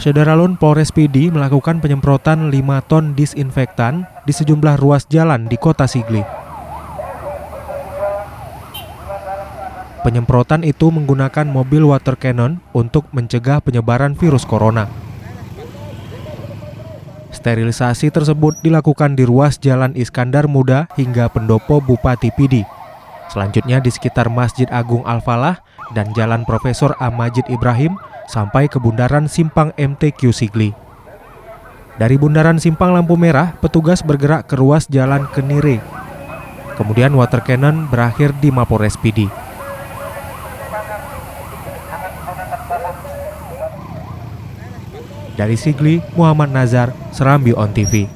Sederalun Polres Pidi melakukan penyemprotan 5 ton disinfektan di sejumlah ruas jalan di kota Sigli. Penyemprotan itu menggunakan mobil water cannon untuk mencegah penyebaran virus corona. Sterilisasi tersebut dilakukan di ruas Jalan Iskandar Muda hingga pendopo Bupati Pidi. Selanjutnya di sekitar Masjid Agung Al-Falah dan Jalan Profesor Amajid Ibrahim sampai ke Bundaran Simpang MTQ Sigli. Dari Bundaran Simpang Lampu Merah, petugas bergerak ke ruas Jalan Kenire. Kemudian water cannon berakhir di Mapolres Pidi. Dari Sigli, Muhammad Nazar, Serambi On TV.